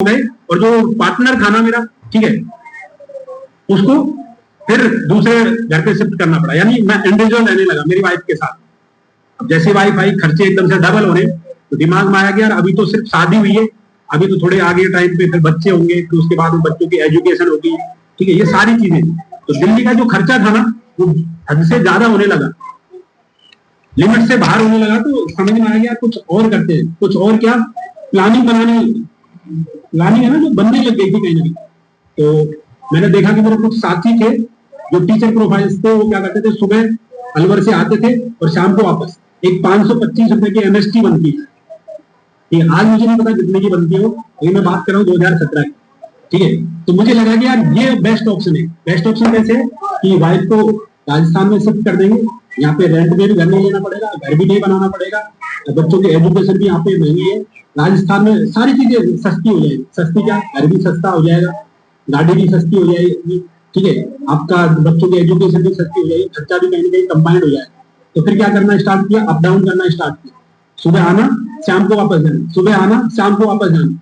गए, और जो पार्टनर था ना मेरा, ठीक है, उसको फिर दूसरे घर पे शिफ्ट करना पड़ा, यानी मैं इंडिविजुअल रहने लगा मेरी वाइफ के साथ। अब जैसे वाइफ आई, खर्चे एकदम से डबल हो रहे, तो दिमाग में आया कि यार अभी तो सिर्फ शादी हुई है, अभी तो थोड़े आगे टाइम पे फिर बच्चे होंगे, फिर उसके बाद बच्चों की एजुकेशन होगी, ठीक है, ये सारी चीजें। तो दिल्ली का जो खर्चा था ना वो हद से ज्यादा होने लगा, लिमिट से बाहर होने लगा। तो समझ में आ गया कुछ और करते हैं, कुछ और क्या, प्लानिंग प्लानिंग है ना जो बनने लग गई थी कहीं ना कहीं। तो मैंने देखा कि मेरे कुछ साथी थे जो टीचर प्रोफाइल्स थे, वो क्या करते थे, सुबह अलवर से आते थे और शाम को वापस। एक 525 रुपए की एमएसटी बनती है, ठीक है, आज मुझे नहीं पता कितने की बनती हो, लेकिन मैं बात कर रहा हूँ 2017 की, ठीक है। तो मुझे लगा कि यार ये बेस्ट ऑप्शन है। बेस्ट ऑप्शन कैसे है कि वाइफ को राजस्थान में शिफ्ट कर देंगे, यहाँ पे रेंट में भी घर नहीं लेना पड़ेगा, घर भी नहीं बनाना पड़ेगा, बच्चों की एजुकेशन भी यहाँ पे महंगी है, राजस्थान में सारी चीजें सस्ती हो जाएगी। सस्ती क्या, घर भी सस्ता हो जाएगा, गाड़ी भी सस्ती हो जाएगी, ठीक है, आपका बच्चों की एजुकेशन भी सस्ती हो जाएगी, खर्चा भी कहीं ना कहीं कंबाइंड हो जाएगा। तो फिर क्या करना स्टार्ट किया, अप डाउन करना स्टार्ट किया, सुबह आना शाम को वापस जाना, सुबह आना शाम को वापस जाना,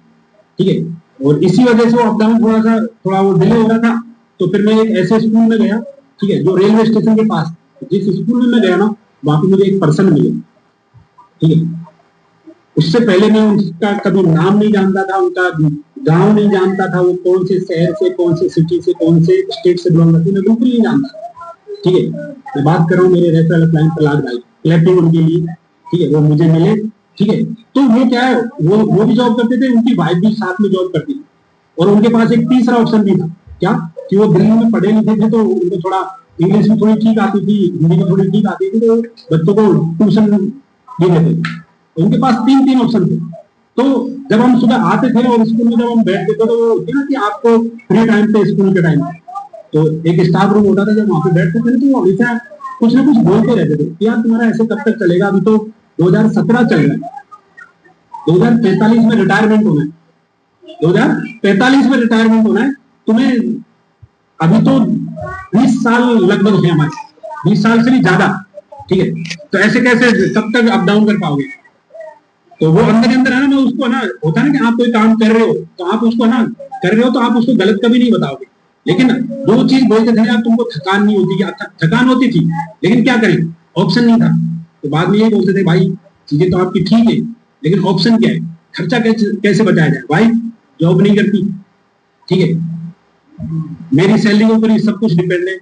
ठीक है। और इसी वजह से वो अप डाउन थोड़ा वो डिले हो रहा था। तो फिर मैं एक ऐसे स्कूल में गया, ठीक है, जो रेलवे स्टेशन के पास, जिस स्कूल में मैं गया ना वहां पे मुझे एक पर्सन मिले, ठीक है। उससे पहले मैं उनका कभी नाम नहीं जानता था, उनका गांव नहीं जानता था, वो कौन से शहर से, कौन से सिटी से, कौन से स्टेट से बिलोंग करते, मैं बिल्कुल नहीं जानता, ठीक है। मैं बात कर रहा हूँ मेरे रेफरल क्लाइंट प्रहलाद भाई, क्लैपिंग उनके लिए, ठीक है, वो मुझे मिले, ठीक है। तो वो क्या है, वो भी जॉब करते थे, उनकी वाइफ भी साथ में जॉब करती थी, और उनके पास एक तीसरा ऑप्शन भी था, क्या, कि वो दिल्ली में पढ़े लिखे थे, तो उनको थोड़ा इंग्लिश भी थोड़ी ठीक आती थी, हिंदी भी थोड़ी ठीक आती थी, तो बच्चों को ट्यूशन दे देते थे। उनके पास तीन ऑप्शन थे। तो जब हम सुबह आते थे और स्कूल में जब हम बैठते थे, तो वो होती ना कि आपको फ्री टाइम पे, स्कूल के टाइम पे, तो एक स्टाफ रूम होता था, जब वहां पे बैठते थे तो वो हमेशा कुछ ना कुछ बोलते रहते थे, यार तुम्हारा ऐसे कब तक चलेगा, अभी तो 2017 चल रहा है, 2045 में रिटायरमेंट होना है, 2045 में रिटायरमेंट होना है तुम्हें, अभी तो 20 साल लगभग है हमारे, 20 साल से भी ज्यादा, ठीक है, तो ऐसे कैसे कब तक अप डाउन कर पाओगे। तो वो अंदर अंदर है ना, मैं उसको ना, होता है ना कि आप कोई काम कर रहे हो तो आप उसको ना कर रहे हो तो आप उसको गलत कभी नहीं बताओगे, लेकिन जो चीज बोलते थे यार तुमको थकान नहीं होती, थकान होती थी, लेकिन क्या करें, ऑप्शन नहीं था। तो बाद में ये बोलते थे भाई चीजें तो आपकी ठीक है, लेकिन ऑप्शन क्या है, खर्चा कैसे बचाया जाए, भाई जॉब नहीं करती, ठीक है, मेरी सैलरी के ऊपर ही सब कुछ डिपेंड है,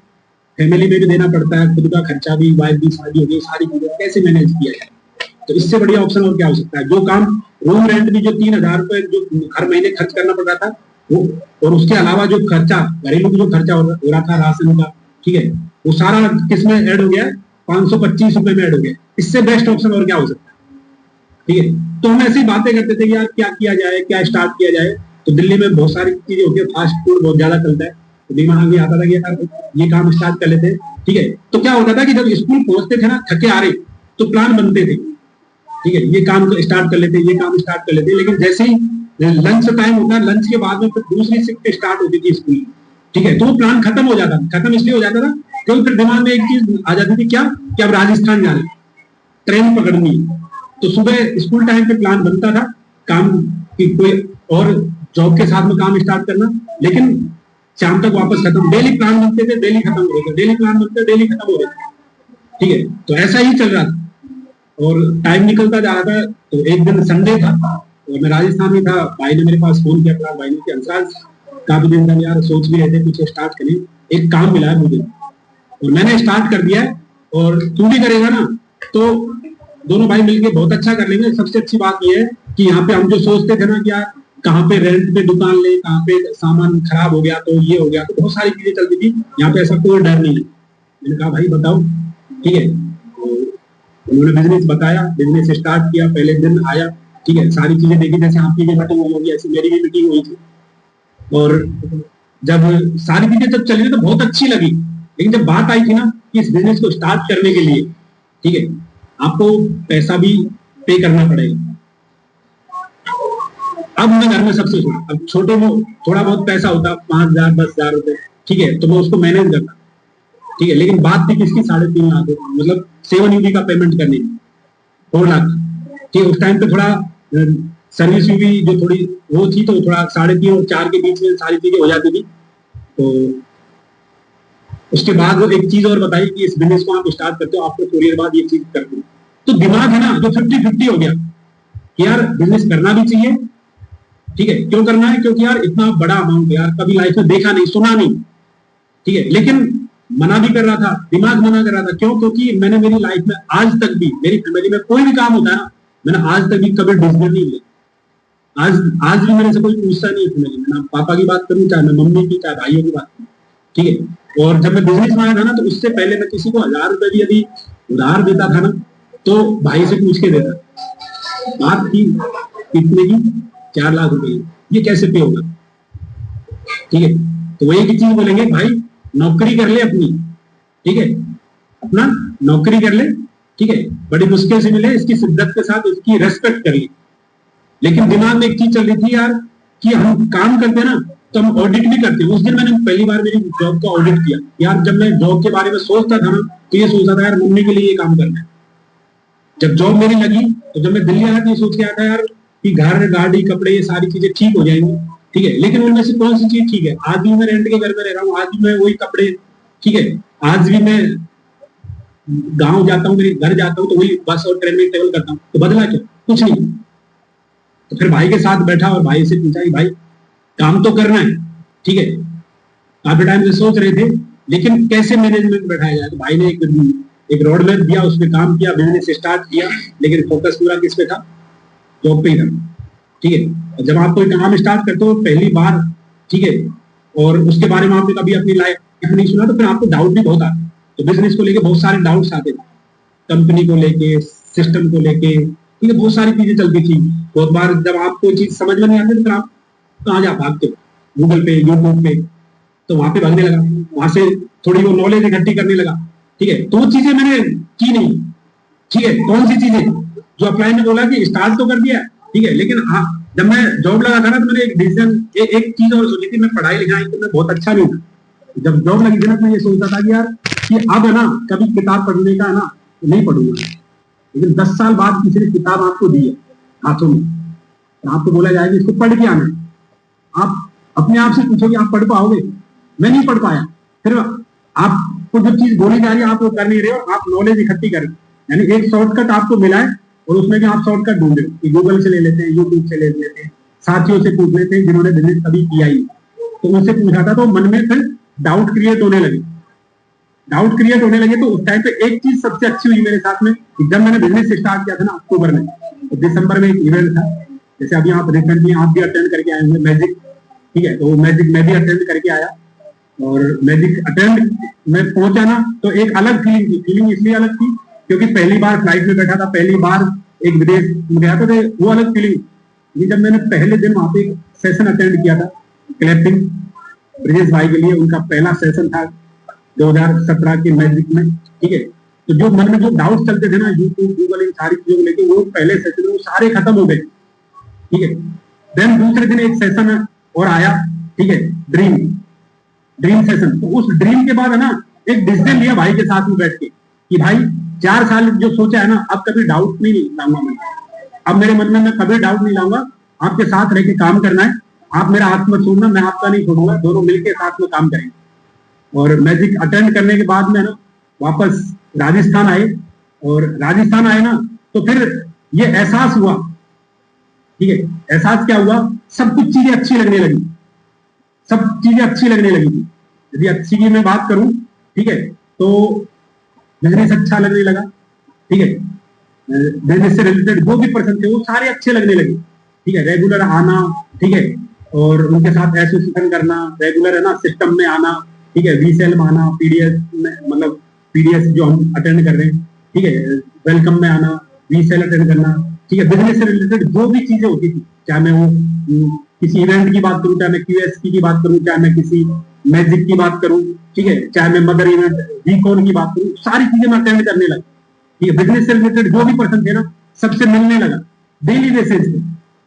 फैमिली में भी देना पड़ता है, खुद का खर्चा भी, वाइफ भी शादी हो गई, सारी चीजें कैसे मैनेज किया जाए। तो इससे बढ़िया ऑप्शन और क्या हो सकता है। जो काम, रूम रेंट भी जो 3,000 रुपए जो हर महीने खर्च करना पड़ रहा था वो, और उसके अलावा जो खर्चा, घरेलू जो खर्चा हो रहा था राशन का, ठीक है, वो सारा किसमें ऐड हो गया, 525 रुपए में ऐड हो गया। इससे बेस्ट ऑप्शन और क्या हो सकता है, ठीक है। तो हम ऐसी बातें करते थे कि यार क्या किया जाए, क्या स्टार्ट किया जाए। तो दिल्ली में बहुत सारी चीजें होती है, फास्ट फूड बहुत ज्यादा चलता है, तो दिमाग में आता था कि यार ये काम स्टार्ट कर लेते, ठीक है। तो क्या होता था कि जब स्कूल पहुंचते थे ना थके आ रहे, तो प्लान बनते थे, ठीक है, ये काम स्टार्ट कर लेते, ये काम स्टार्ट कर लेते, लेकिन जैसे ही लंच टाइम होता है, लंच के बाद में फिर दूसरी शिफ्ट स्टार्ट होती थी स्कूल, ठीक है, तो वो प्लान खत्म हो जाता था। खत्म इसलिए हो जाता था क्योंकि फिर दिमाग में एक चीज आ जाती थी, क्या कि अब राजस्थान जाना है, ट्रेन पकड़नी है। तो सुबह स्कूल टाइम पे प्लान बनता था काम की, कोई और जॉब के साथ में काम स्टार्ट करना, लेकिन शाम तक वापस खत्म। डेली प्लान बनते थे, डेली खत्म हो रहे थे, डेली प्लान बनते, डेली खत्म हो रहे थे, ठीक है। तो ऐसा ही चल रहा था और टाइम निकलता जा रहा था। तो एक दिन संडे था और मैं राजस्थान में था, भाई ने मेरे पास फोन किया, भाई ने कि अंशराज काफी दिन तक यार सोच भी रहे थे कुछ स्टार्ट करें, एक काम मिला है मुझे और मैंने स्टार्ट कर दिया है, और तू भी करेगा ना तो दोनों भाई मिलके बहुत अच्छा कर लेंगे। सबसे अच्छी बात यह है कि यहाँ पे हम जो सोचते थे ना कि यार कहाँ पे रेंट पे दुकान ले, कहाँ पे सामान खराब हो गया तो ये हो गया, तो बहुत सारी चीजें चलती थी, यहाँ पे ऐसा कोई डर नहीं है। मैंने कहा भाई बताओ, ठीक है, उन्होंने बिजनेस बताया, बिजनेस स्टार्ट किया, पहले दिन आया, ठीक है, सारी चीजें देखी, जैसे आपकी भी मीटिंग होगी ऐसी मेरी भी मीटिंग हुई थी, और जब सारी चीजें जब चली तो बहुत अच्छी लगी, लेकिन जब बात आई थी ना कि इस बिजनेस को स्टार्ट करने के लिए, ठीक है, आपको पैसा भी पे करना पड़ेगा। अब मैं घर में सबसे सुना, अब छोटे में थोड़ा बहुत पैसा होता 5,000 10,000 रुपए, ठीक है, तो मैं उसको मैनेज करता, ठीक है, लेकिन बात थी किसकी, 3.5 लाख, मतलब 7 UD का पेमेंट करने की, 4 लाख, ठीक है। उस टाइम पे थोड़ा सर्विस भी जो थोड़ी वो थी, तो थोड़ा 3:30 और 4 के बीच में सारी चीजें हो जाती थी। तो उसके बाद वो एक चीज और बताई कि इस बिजनेस को आप स्टार्ट करते हो, आपको थोड़ी देर बाद ये चीज करते हो। तो दिमाग है ना जो 50-50 हो गया कि यार बिजनेस करना भी चाहिए, ठीक है। क्यों करना है? क्योंकि यार इतना बड़ा अमाउंट यार कभी लाइफ में देखा नहीं, सुना नहीं, ठीक है। लेकिन मना भी कर रहा था, दिमाग मना कर रहा था। क्यों? क्योंकि मैंने मेरी लाइफ में आज तक भी, मेरी फैमिली में कोई भी काम होता है ना, मैंने आज तक भी कभी डिसीजन नहीं लिया। आज भी मेरे से कोई पूछता नहीं है फैमिली में, ना पापा की बात करूं, चाहे मैं मम्मी की, चाहे भाइयों की बात करूं, ठीक है। और जब मैं बिजनेस में आया था ना, तो उससे पहले मैं किसी को 1000 रुपए भी यदि उधार देता था ना, तो भाई से पूछ के देता। बात थी कितने की? 4 लाख रुपए। ये कैसे पे होगा? ठीक है। तो वही की चीज बोलेंगे, भाई नौकरी कर ले अपनी, ठीक है, अपना नौकरी कर ले, ठीक है, बड़ी मुश्किल से मिले, इसकी शिद्दत के साथ इसकी रेस्पेक्ट कर ले। लेकिन दिमाग में एक चीज चल रही थी यार कि हम काम करते हैं ना, तो हम ऑडिट भी करते हैं। उस दिन मैंने पहली बार मेरी जॉब का ऑडिट किया यार। जब मैं जॉब के बारे में सोचता था ना, तो ये सोचता था यार मम्मी के लिए ये काम करना है। जब जॉब मेरी लगी, तो जब मैं दिल्ली आया तो ये सोच के आया था यार कि घर, गाड़ी, कपड़े, ये सारी चीजें ठीक हो जाएंगी, ठीक है। लेकिन उनमें से कौन सी चीज ठीक है? आज भी मैं रेंट के घर में रह रहा हूँ, आज भी मैं वही कपड़े, ठीक है, आज भी मैं गाँव जाता हूँ, मेरे घर जाता हूँ तो वही बस और ट्रेन में ट्रेवल करता हूँ। तो बदला क्या? कुछ नहीं। तो फिर भाई के साथ बैठा और भाई से पूछा कि भाई काम तो करना है, ठीक है, काफी टाइम से सोच रहे थे, लेकिन कैसे मैनेजमेंट बैठाया जाए। तो भाई ने एक रोड मैप दिया, उसमें काम किया, बिजनेस स्टार्ट किया, लेकिन फोकस पूरा किस पे था? जॉब पे ही था, ठीक है। और जब आप कोई काम स्टार्ट करते हो पहली बार, ठीक है, और उसके बारे में आपने कभी अपनी लाइफ नहीं सुना, तो फिर आपको डाउट भी बहुत आता है। तो बिजनेस को लेके बहुत सारे डाउट्स आते थे, कंपनी को लेके, सिस्टम को लेके, ठीक है, बहुत सारी चीजें चलती थी। बहुत बार जब आपको चीज समझ में नहीं आती, तो फिर आप कहाँ जा भागते हो? गूगल पे, यूट्यूब पे, तो वहां पे भागने लगा, वहां से थोड़ी वो नॉलेज इकट्ठी करने लगा, ठीक है। तो वो चीजें मैंने की नहीं, ठीक है। कौन सी चीजें? जो अप्लाई ने बोला कि स्टार्ट तो कर दिया, ठीक है, लेकिन हाँ, जब मैं जॉब लगा था ना, तो मैंने एक डिसीजन, एक चीज और सोची थी। मैं पढ़ाई लिखाई तो मैं बहुत अच्छा नहीं था। जब जॉब लगी थी ना, मैं ये सोचता था कि यार कि अब है ना, कभी किताब पढ़ने का है ना नहीं पढ़ूंगा। लेकिन 10 साल बाद किसी ने किताब आपको दी है हाथों में, तो आपको बोला जाएगा इसको पढ़ के आना। आप अपने आप से पूछोगे आप पढ़ पाओगे? मैं नहीं पढ़ पाया। फिर आपको जो चीज बोली जा रही है आप वो कर नहीं रहे हो, आप नॉलेज इकट्ठी कर रहे हो। यानी एक शॉर्टकट आपको मिला है, और उसमें भी आप शॉर्टकट ढूंढ रहे हो कि गूगल से ले लेते हैं, यूट्यूब से ले लेते हैं, साथियों से पूछ लेते हैं जिन्होंने बिजनेस कभी किया ही, तो उनसे पूछा था। तो मन में फिर डाउट क्रिएट होने लगे, तो उस टाइम पे एक चीज सबसे अच्छी हुई मेरे साथ में, जब मैंने बिजनेस स्टार्ट किया था ना अक्टूबर में, तो दिसंबर में एक इवेंट था, जैसे अभी आप रिसेंटली आप भी अटेंड करके आए होंगे, मैजिक, ठीक है। तो मैजिक मैं भी अटेंड करके आया, और मैजिक अटेंड में पहुंचा ना, तो एक अलग फीलिंग थी। फीलिंग इसलिए अलग थी क्योंकि पहली बार फ्लाइट में बैठा था, पहली बार एक विदेश गया था, तो वो अलग फीलिंग। जब मैंने पहले दिन वहां पे एक सेशन अटेंड किया था, क्लैपिंग ब्रिजेश भाई के लिए, उनका पहला सेशन था 2017 के मैजिक में, ठीक है। तो जो मन में जो डाउट चलते थे ना, यूट्यूब, गूगल, इन सारी चीजों को लेके, वो पहले सेशन में वो सारे खत्म हो गए, ठीक है। देन दूसरे दिन एक सेशन और आया, ठीक है, ड्रीम सेशन। तो उस ड्रीम के बाद है ना, एक डिसीजन लिया भाई के साथ में बैठ के कि भाई 4 साल जो सोचा है ना, अब कभी डाउट नहीं लाऊंगा मैं। अब मेरे मन में मैं कभी डाउट नहीं लाऊंगा, आपके साथ रह के काम करना है, आप मेरा हाथ मत छोड़ना, मैं आपका नहीं छोड़ूंगा, दोनों मिलकर साथ में काम करेंगे। और मैजिक अटेंड करने के बाद में ना वापस राजस्थान आए, और राजस्थान आए ना, तो फिर ये एहसास हुआ, ठीक है। एहसास क्या हुआ? सब कुछ चीजें अच्छी लगने लगी, सब चीजें अच्छी लगने लगी थी। यदि अच्छी की मैं बात करूं, ठीक है, तो बिजनेस अच्छा लगने लगा, ठीक है। बिजनेस से रिलेटेड जो भी पर्सन थे वो सारे अच्छे लगने लगे, ठीक है। रेगुलर आना, ठीक है, और उनके साथ एसोसिएशन करना, रेगुलर है ना सिस्टम में आना, ठीक है, वीसेल में आना, पीडीएस में, मतलब पीडीएस जो हम अटेंड कर रहे हैं, ठीक है, वेलकम में आना, वीसेल अटेंड करना, ठीक है। बिजनेस से रिलेटेड जो भी चीजें होती थी, चाहे मैं वो किसी इवेंट की बात करूं, चाहे मैं क्यूएसपी की बात करूं, चाहे मैं किसी मैजिक की बात करूं, ठीक है, चाहे मैं मदर इवेंट वीकॉन की बात करूं, सारी चीजें मैं अटेंड करने लगा, ठीक है। बिजनेस से रिलेटेड जो भी पर्सन थे ना, सबसे मिलने लगा डेली बेसिस पे,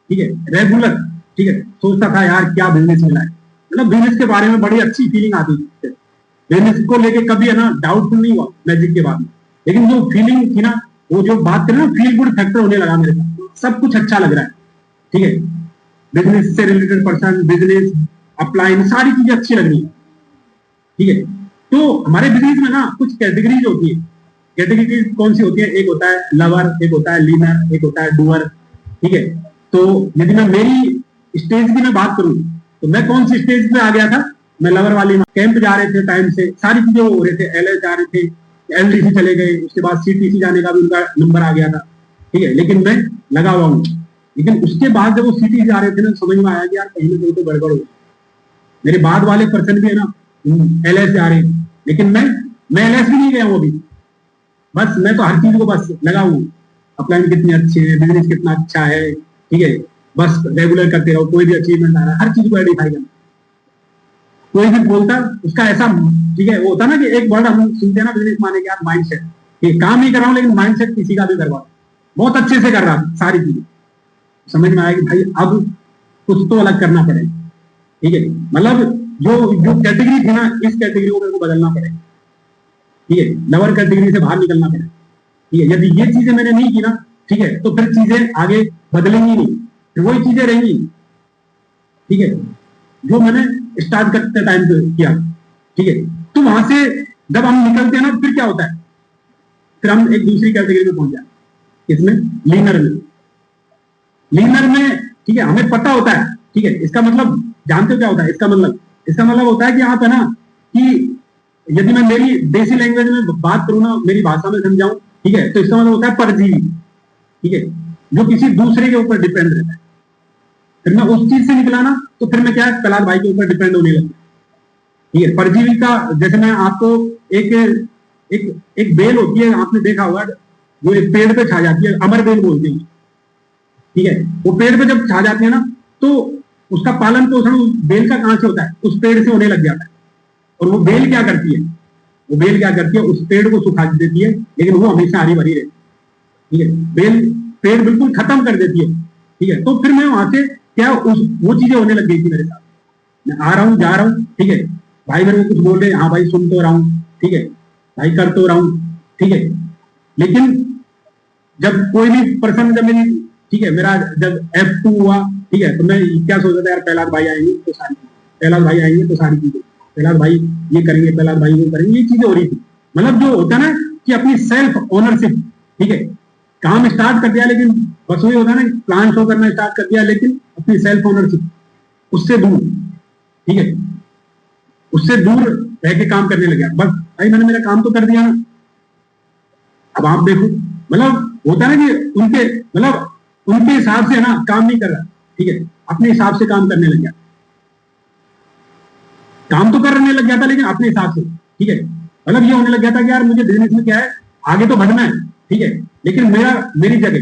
ठीक है, रेगुलर, ठीक है। सोचता था यार क्या बिजनेस मिला है, मतलब बिजनेस के बारे में बड़ी अच्छी फीलिंग आती थी। बिजनेस को लेके कभी है ना डाउट नहीं हुआ मैजिक के बाद में, लेकिन जो फीलिंग थी ना, वो जो बात करें ना, फील गुड फैक्टर होने लगा मेरे साथ, सब कुछ अच्छा लग रहा है, ठीक है, बिजनेस से रिलेटेड पर्सन, बिजनेस, अपलाइन, सारी चीजें अच्छी लग रही है, ठीक है। तो हमारे बिजनेस में ना कुछ कैटेगरीज होती है। कैटेगरी कौन सी होती है? एक होता है लवर, एक होता है लीनर, एक होता है डूअर, ठीक है। तो यदि मैं मेरी स्टेज की मैं बात करूं तो मैं कौन सी स्टेज पे आ गया था? मैं लवर वाली, कैंप जा रहे थे टाइम से, सारी चीजें हो रहे थे, एलएस जा रहे थे, एलडीसी चले गए, उसके बाद सीटीसी जाने का भी उनका नंबर आ गया था, ठीक है, लेकिन मैं लगा हुआ हूं। लेकिन उसके बाद जब वो सीटीसी जा रहे थे ना, समझ में आया कि यार कहीं ना कहीं तो गड़बड़ हो, मेरे बाद वाले पर्सन भी है ना एलएस जा रहे हैं, लेकिन मैं एलएस भी नहीं गया हूं अभी, बस मैं तो हर चीज को बस लगा हूं, अपलाइन कितने अच्छे हैं, बिजनेस कितना अच्छा है, ठीक है, बस रेगुलर करते रहो, कोई भी अचीवमेंट आ रहा है हर चीज को आइडेंटिफाई करना। कोई भी बोलता उसका ऐसा, ठीक है, वो होता ना कि एक वर्ड हम सुनते हैं ना बिजनेस माने के, माइंड सेट, ये काम नहीं कर रहा हूं लेकिन माइंड सेट किसी का भी करवा, बहुत अच्छे से कर रहा था सारी चीजें। समझ में आया कि भाई अब कुछ तो अलग करना पड़ेगा, ठीक है, मतलब जो कैटेगरी थी ना, इस कैटेगरी को मेरे को बदलना पड़ेगा, ठीक है, लवर कैटेगरी से बाहर निकलना पड़ेगा, ठीक है। यदि ये चीजें मैंने नहीं की ना, ठीक है, तो फिर चीजें आगे बदलेंगी नहीं, फिर वही चीजें रहेंगी, ठीक है, जो मैंने स्टार्ट करते टाइम पे किया, ठीक है। तो वहां से जब हम निकलते हैं ना, फिर क्या होता है, फिर हम एक दूसरी कैटेगरी में पहुंच जाए, इसमें लीनर में। लीनर में, ठीक है, हमें पता होता है, ठीक है, इसका मतलब जानते हो क्या होता है इसका मतलब होता है कि आप है ना, कि यदि मैं मेरी देसी लैंग्वेज में बात करूं ना, मेरी भाषा में समझाऊं, ठीक है, तो इसका मतलब होता है परजीवी, ठीक है, जो किसी दूसरे के ऊपर डिपेंड रहता है। फिर मैं उस चीज से निकला ना, तो फिर मैं क्या है, प्रहलाद भाई के ऊपर डिपेंड होने लगा, ठीक है। परजीवी का जैसे मैं आपको एक बेल होती है, आपने देखा होगा, वो एक पेड़ पे छा जाती है, अमर बेल बोलते हैं, ठीक है, वो पेड़ पे जब छा जाती है ना, तो उसका पालन पोषण उस बेल का कहां से होता है? उस पेड़ से होने लग जाता है। और वो बेल क्या करती है? वो बेल क्या करती है? उस पेड़ को सुखा देती है, लेकिन वो हमेशा हरी भरी रहती है, ठीक है, बेल पेड़ बिल्कुल खत्म कर देती है, ठीक है। तो फिर मैं वहां से क्या, वो चीजें होने लग गई थी मेरे साथ, मैं आ रहा हूँ जा रहा हूँ, ठीक है, भाई मेरे को कुछ बोल रहे, हाँ भाई सुन तो रहा हूँ, ठीक है, भाई कर तो रहा हूँ, ठीक है, लेकिन जब कोई भी पर्सन, जब मेरी, ठीक है, मेरा जब F2 हुआ, ठीक है, तो मैं क्या सोच रहा था, यार प्रहलाद भाई आएंगे तो सारी चीजें, प्रहलाद भाई आएंगे तो सारी चीजें, प्रहलाद भाई ये करेंगे, प्रहलाद भाई वो करेंगे, ये चीजें हो रही थी। मतलब जो होता है ना कि अपनी सेल्फ ओनरशिप, ठीक है, काम स्टार्ट कर दिया, लेकिन बस वही होता है ना, प्लान शो करना स्टार्ट कर दिया, लेकिन अपनी सेल्फ ओनरशिप उससे दूर, ठीक है, उससे दूर रह के काम करने लगा। बस भाई मैंने मेरा काम तो कर दिया ना, अब आप देखो, मतलब होता है ना कि उनके हिसाब से ना काम नहीं कर रहा, ठीक है, अपने हिसाब से काम करने लग गया, काम तो करने लग गया था लेकिन अपने हिसाब से, ठीक है, मतलब ये होने लग गया था कि यार मुझे बिजनेस में क्या है, आगे तो बढ़ना है, ठीक है, लेकिन मेरी जगह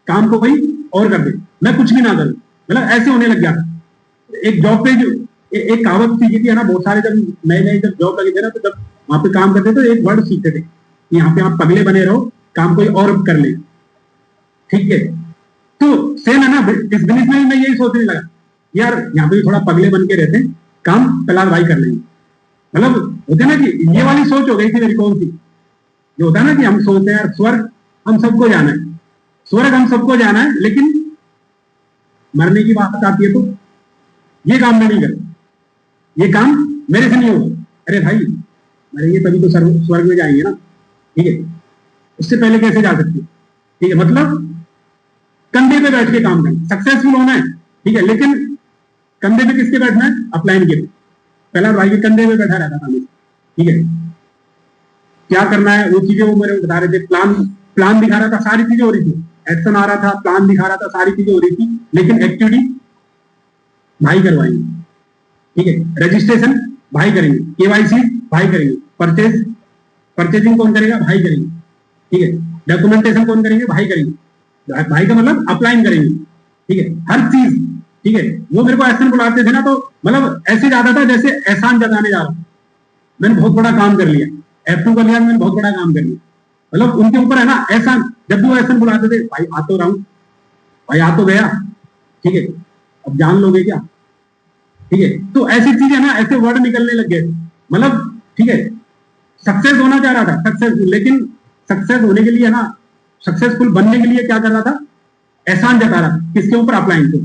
काम को कोई और कर दे, मैं कुछ भी ना करूं, मतलब ऐसे होने लग गया था। एक जॉब पे जो एक कहावत सीखी थी है ना, बहुत सारे जब नए जब जॉब लगे थे ना, तो जब वहां पे काम करते थे तो एक वर्ड सीखते थे, यहाँ पे आप पगले बने रहो, काम कोई और कर ले, ठीक है। तो सेम है ना, इस बिजनेस में मैं यही सोचने लगा, यार यहाँ पे थोड़ा पगले बन के रहते हैं, काम प्रहलाद भाई कर लेंगे, मतलब होते ना कि ये वाली सोच हो गई थी मेरी। कौन सी? जो होता है ना कि हम सोचते हैं यार स्वर्ग हम सबको जाना है, स्वर्ग हम सबको जाना है, लेकिन मरने की बात आती है तो ये काम मैं नहीं करता, ये काम मेरे से नहीं होगा। अरे भाई मरेंगे तभी तो स्वर्ग में जाएंगे ना, ठीक है, उससे पहले कैसे जा सकते, ठीक है, मतलब कंधे पे बैठ के काम करना, सक्सेसफुल होना है, ठीक है, लेकिन कंधे पे किसके बैठना है? अपलाइन के। पहला भाई के कंधे पे बैठा रहता था, ठीक है, क्या करना है वो चीजें वो मेरे बता रहे थे, प्लान दिखा रहा था, सारी चीजें हो रही थी, एक्शन आ रहा था, प्लान दिखा रहा था, सारी चीजें हो रही थी, लेकिन एक्टिविटी भाई करवाएंगे, ठीक है, रजिस्ट्रेशन भाई करेंगे, केवाईसी भाई करेंगे, परचेजिंग कौन करेगा? भाई करेंगे, ठीक है, डॉक्यूमेंटेशन कौन करेंगे? भाई करेंगे। भाई का मतलब अप्लाइन करेंगे, ठीक है, हर चीज, ठीक है। वो मेरे को एक्शन बुलाते थे ना, तो मतलब ऐसे जाता था जैसे एहसान जताने जा रहा, मैंने बहुत बड़ा काम कर लिया, F2 कर लिया, मैंने बहुत बड़ा काम कर लिया, मतलब उनके ऊपर है ना एहसान। जब भी वो एहसान बुलाते थे, भाई आ तो रहा हूं, भाई आ तो गया, ठीक है, अब जान लोगे क्या, ठीक है। तो ऐसी चीजें ना, ऐसे वर्ड निकलने लग गए, मतलब ठीक है, सक्सेस होना चाह रहा था, सक्सेसफुल, लेकिन सक्सेस होने के लिए ना, सक्सेसफुल बनने के लिए क्या कर रहा था? एहसान जता रहा था, किसके ऊपर? अपलाइन को।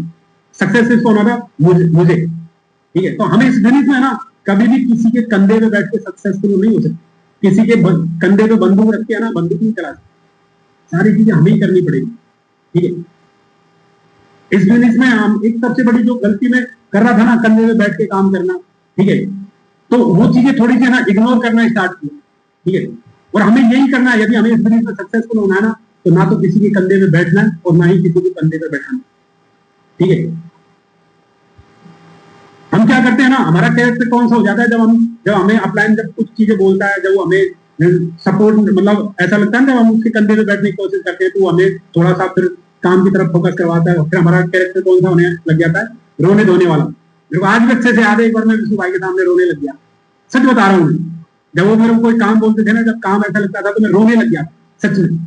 सक्सेस किसको होना था? मुझे। ठीक है, तो हमें इस बिजनेस में ना कभी भी किसी के कंधे पे बैठ के सक्सेसफुल नहीं हो सकते। किसी के कंधे पे बंदूक रख के ना बंदूक नहीं चला सकते। सारी चीजें हमें ही करनी पड़ेगी। ठीक है, इस बिजनेस में हम एक सबसे बड़ी जो गलती में कर रहा था ना, कंधे पे बैठ के काम करना। ठीक है, तो वो चीजें थोड़ी सी ना इग्नोर करना स्टार्ट किया। ठीक है, और हमें यही करना है, यदि हमें इस बिजनेस में सक्सेसफुल होना है ना, तो ना तो किसी के कंधे पे बैठना है और ना ही किसी के कंधे पे बैठाना। ठीक है, हम क्या करते हैं ना, हमारा कैरेक्टर कौन सा हो जाता है, जब हमें अपलाइन जब कुछ चीजें बोलता है, जब वो हमें सपोर्ट, मतलब ऐसा लगता है ना, जब हम उसके कंधे पे बैठने की कोशिश करते हैं, तो वो हमें थोड़ा सा फिर काम की तरफ फोकस करवाता है। फिर हमारा कैरेक्टर कौन सा होने लग जाता है? रोने धोने वाला। मेरे को आज भी अच्छे से याद है, एक बार मैं विष्णु भाई के सामने रोने लग गया। सच बता रहा हूँ, जब वो मेरे को कोई काम बोलते थे ना, जब काम ऐसा लगता था तो मैं रोने लग गया सच में।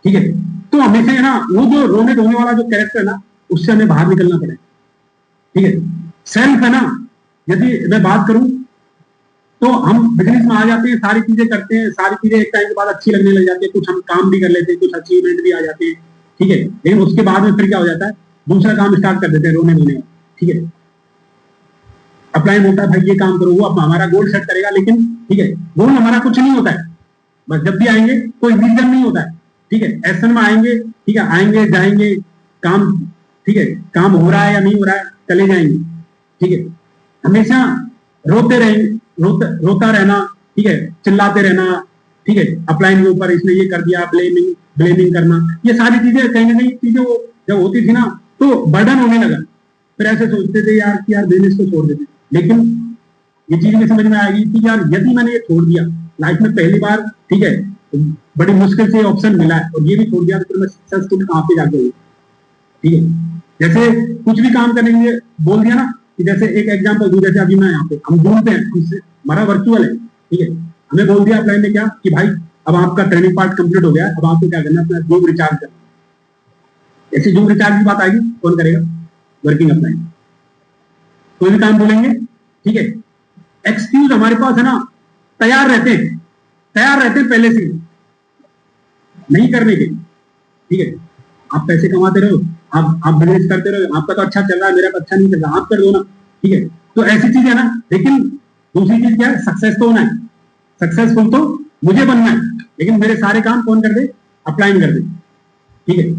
ठीक है, तो हमेशा है ना, वो जो रोने धोने वाला जो कैरेक्टर है ना, उससे हमें बाहर निकलना पड़ेगा। ठीक है, सेल्फ है ना, यदि मैं बात करूं तो हम बिजनेस में आ जाते हैं, सारी चीजें करते हैं, सारी चीजें एक टाइम के बाद अच्छी लगने लग जाती है, कुछ हम काम भी कर लेते हैं, कुछ अचीवमेंट भी आ जाते हैं। ठीक है, लेकिन उसके बाद में फिर क्या हो जाता है, दूसरा काम स्टार्ट कर देते हैं रोने धोने। ठीक है, अपलाइन होता है भाई ये काम करो, वो हमारा गोल सेट करेगा, लेकिन ठीक है, गोल हमारा कुछ नहीं होता है। बस जब भी आएंगे कोई विजन नहीं होता है। ठीक है, एक्शन में आएंगे, ठीक है, आएंगे जाएंगे, काम, ठीक है, काम हो रहा है या नहीं हो रहा है, चले जाएंगे। ठीक है, हमेशा रोते रहेंगे, रोता रहना। ठीक है, चिल्लाते रहना। ठीक है, अपलाइन के ऊपर इसने ये कर दिया, ब्लेमिंग करना, ये सारी चीजें कहीं ना कहीं चीजें वो जब होती थी ना, तो बर्डन होने लगा। फिर ऐसे सोचते थे यार कि यार बिजनेस को छोड़ देते, लेकिन ये चीज भी समझ में आएगी कि यार यदि मैंने ये छोड़ दिया लाइफ में पहली बार, ठीक है, बड़ी मुश्किल से ऑप्शन मिला है, और ये भी छोड़ दिया, तो फिर मैं सक्सेसफुल कहां पे जाके हूँ। ठीक है, जैसे कुछ भी काम करने के लिए बोल दिया ना, कि जैसे एक एग्जांपल दूं, जैसे अभी मैं यहाँ पे हम ढूंढते हैं, हमारा वर्चुअल है। ठीक है, हमें बोल दिया अपलाइन ने क्या कि भाई अब आपका ट्रेनिंग पार्ट कंप्लीट हो गया है, अब आपको क्या करना है, अपना जूम रिचार्ज करना। ऐसी जूम रिचार्ज की बात आएगी, कौन करेगा? Working upline. कोई भी काम बोलेंगे, ठीक है, एक्सक्यूज हमारे पास है ना, तैयार रहते हैं पहले से नहीं करने के। ठीक है, आप पैसे कमाते रहो, आप बिजनेस करते रहो, आपका तो अच्छा चल रहा है, मेरा तो अच्छा नहीं चल रहा, आप कर दो ना। ठीक है, तो ऐसी चीज है ना, लेकिन दूसरी चीज क्या है, सक्सेस तो होना है, सक्सेसफुल तो मुझे बनना है, लेकिन मेरे सारे काम कौन कर दे? अपलाइन कर दे। ठीक है,